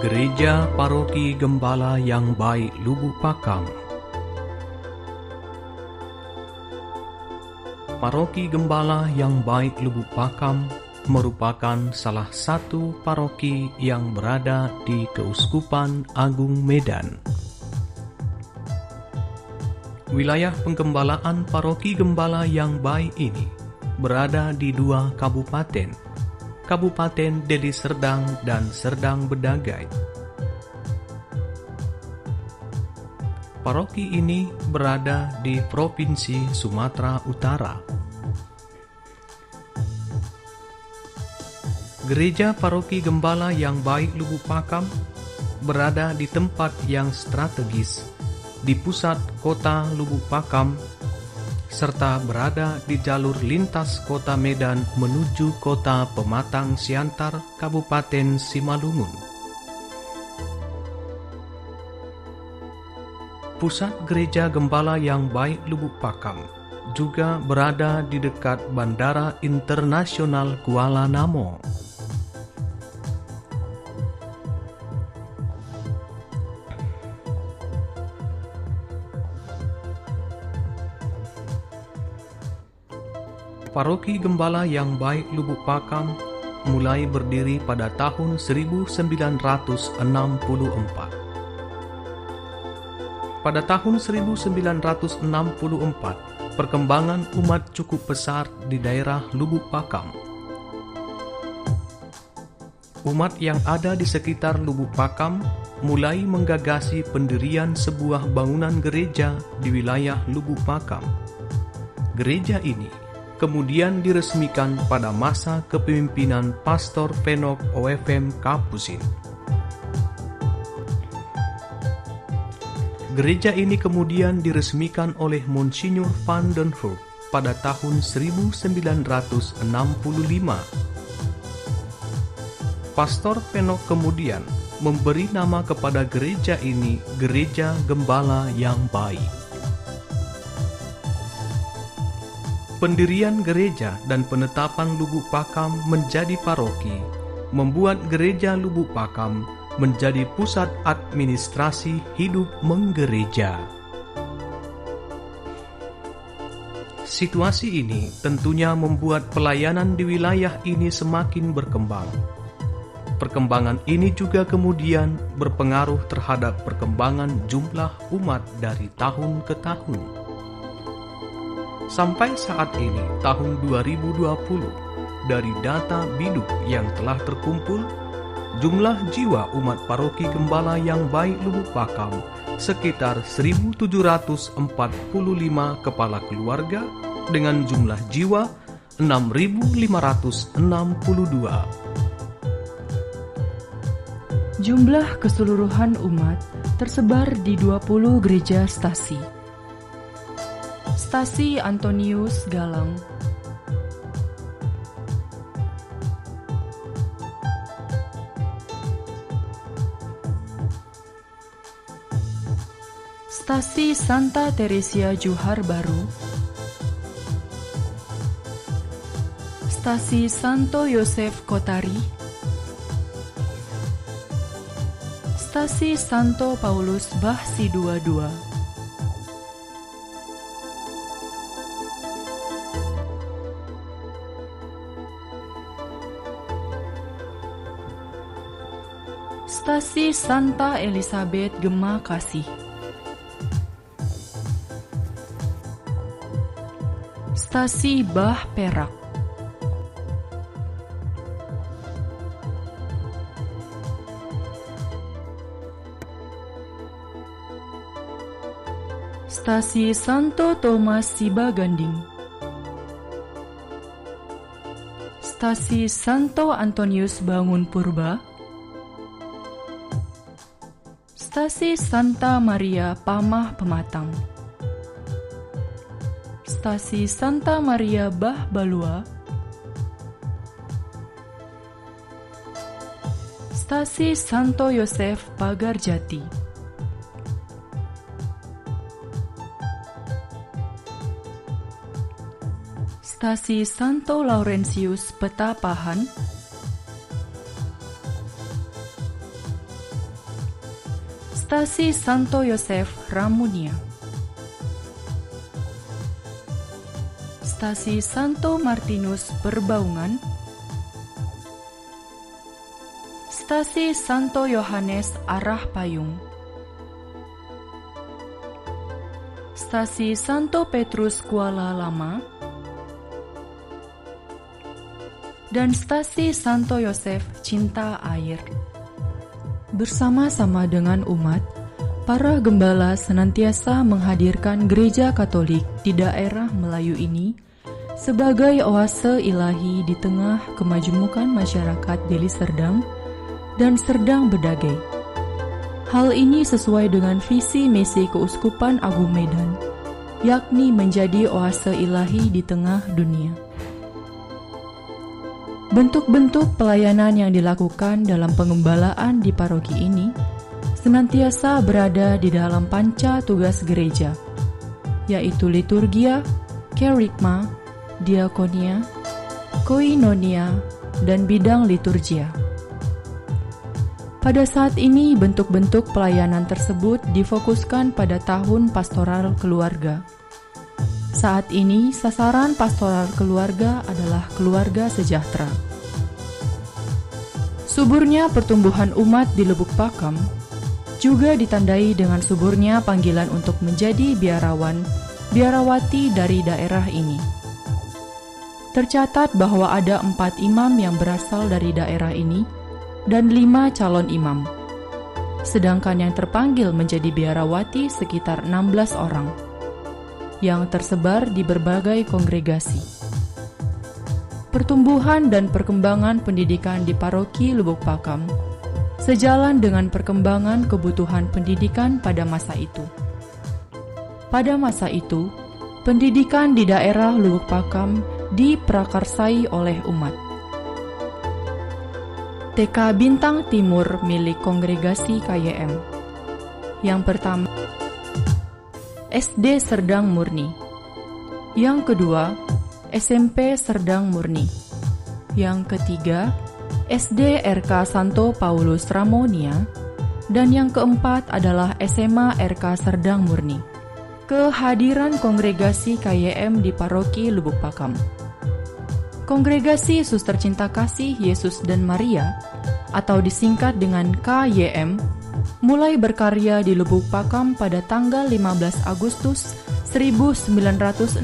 Gereja Paroki Gembala yang Baik Lubuk Pakam. Paroki Gembala yang Baik Lubuk Pakam merupakan salah satu paroki yang berada di Keuskupan Agung Medan. Wilayah penggembalaan Paroki Gembala yang Baik ini berada di dua kabupaten, Kabupaten Deli Serdang dan Serdang Bedagai. Paroki ini berada di Provinsi Sumatera Utara. Gereja Paroki Gembala yang Baik Lubuk Pakam berada di tempat yang strategis di pusat kota Lubuk Pakam, serta berada di jalur lintas kota Medan menuju kota Pematang Siantar, Kabupaten Simalungun. Pusat Gereja Gembala yang Baik Lubuk Pakam juga berada di dekat Bandara Internasional Kuala Namu. Paroki Gembala yang Baik Lubuk Pakam mulai berdiri pada tahun 1964. Pada tahun 1964, perkembangan umat cukup besar di daerah Lubuk Pakam. Umat yang ada di sekitar Lubuk Pakam mulai menggagasi pendirian sebuah bangunan gereja di wilayah Lubuk Pakam. Gereja ini kemudian diresmikan pada masa kepemimpinan Pastor Penok OFM Kapusin. Gereja ini kemudian diresmikan oleh Monsinyur van den Hurk pada tahun 1965. Pastor Penok kemudian memberi nama kepada gereja ini Gereja Gembala yang Baik. Pendirian gereja dan penetapan Lubuk Pakam menjadi paroki membuat gereja Lubuk Pakam menjadi pusat administrasi hidup menggereja. Situasi ini tentunya membuat pelayanan di wilayah ini semakin berkembang. Perkembangan ini juga kemudian berpengaruh terhadap perkembangan jumlah umat dari tahun ke tahun. Sampai saat ini, tahun 2020, dari data Biduk yang telah terkumpul, jumlah jiwa umat Paroki Gembala yang Baik Lubuk Pakam sekitar 1.745 kepala keluarga dengan jumlah jiwa 6.562. Jumlah keseluruhan umat tersebar di 20 gereja stasi. Stasi Antonius Galang, Stasi Santa Teresia Johar Baru, Stasi Santo Yosef Kotari, Stasi Santo Paulus Bah Si22, Stasi Santa Elizabeth Gema Kasih, Stasi Bah Perak, Stasi Santo Thomas Sibaganding, Stasi Santo Antonius Bangun Purba, Stasi Santa Maria Pamah Pematang, Stasi Santa Maria Bah Balua, Stasi Santo Yosef Pagar Jati, Stasi Santo Laurentius Petapahan, Stasi Santo Yosef Ramunia, Stasi Santo Martinus Berbaungan, Stasi Santo Yohanes Arah Payung, Stasi Santo Petrus Kuala Lama, dan Stasi Santo Yosef Cinta Air. Bersama-sama dengan umat, para gembala senantiasa menghadirkan gereja Katolik di daerah Melayu ini sebagai oase ilahi di tengah kemajemukan masyarakat Deli Serdang dan Serdang Bedagai. Hal ini sesuai dengan visi misi Keuskupan Agung Medan, yakni menjadi oase ilahi di tengah dunia. Bentuk-bentuk pelayanan yang dilakukan dalam pengembalaan di paroki ini senantiasa berada di dalam panca tugas gereja, yaitu liturgia, kerigma, diakonia, koinonia, dan bidang liturgia. Pada saat ini, bentuk-bentuk pelayanan tersebut difokuskan pada tahun pastoral keluarga. Saat ini, sasaran pastoral keluarga adalah keluarga sejahtera. Suburnya pertumbuhan umat di Lubuk Pakam juga ditandai dengan suburnya panggilan untuk menjadi biarawan, biarawati dari daerah ini. Tercatat bahwa ada 4 imam yang berasal dari daerah ini dan 5 calon imam. Sedangkan yang terpanggil menjadi biarawati sekitar 16 orang, yang tersebar di berbagai kongregasi. Pertumbuhan dan perkembangan pendidikan di paroki Lubuk Pakam sejalan dengan perkembangan kebutuhan pendidikan pada masa itu. Pada masa itu, pendidikan di daerah Lubuk Pakam diprakarsai oleh umat. TK Bintang Timur milik kongregasi KYM. Yang pertama, SD Serdang Murni. Yang kedua, SMP Serdang Murni. Yang ketiga, SD RK Santo Paulus Ramonia. Dan yang keempat adalah SMA RK Serdang Murni. Kehadiran kongregasi KYM di paroki Lubuk Pakam. Kongregasi Suster Cinta Kasih Yesus dan Maria, atau disingkat dengan KYM, mulai berkarya di Lubuk Pakam pada tanggal 15 Agustus 1967.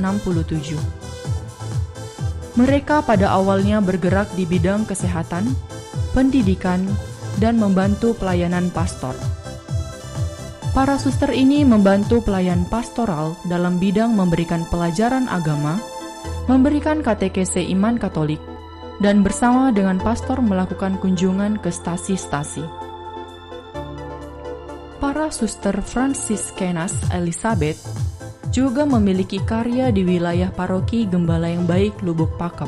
Mereka pada awalnya bergerak di bidang kesehatan, pendidikan, dan membantu pelayanan pastor. Para suster ini membantu pelayan pastoral dalam bidang memberikan pelajaran agama, memberikan katekese iman Katolik, dan bersama dengan pastor melakukan kunjungan ke stasi-stasi. Para suster Fransiskenas Elizabeth juga memiliki karya di wilayah paroki Gembala yang Baik Lubuk Pakam.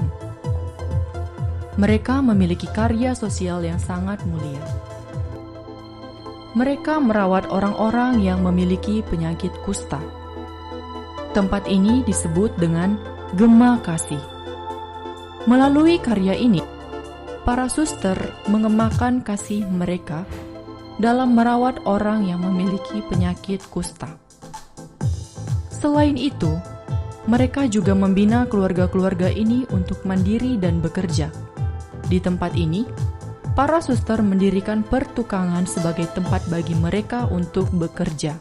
Mereka memiliki karya sosial yang sangat mulia. Mereka merawat orang-orang yang memiliki penyakit kusta. Tempat ini disebut dengan Gema Kasih. Melalui karya ini, para suster mengemakan kasih mereka dalam merawat orang yang memiliki penyakit kusta. Selain itu, mereka juga membina keluarga-keluarga ini untuk mandiri dan bekerja. Di tempat ini, para suster mendirikan pertukangan sebagai tempat bagi mereka untuk bekerja.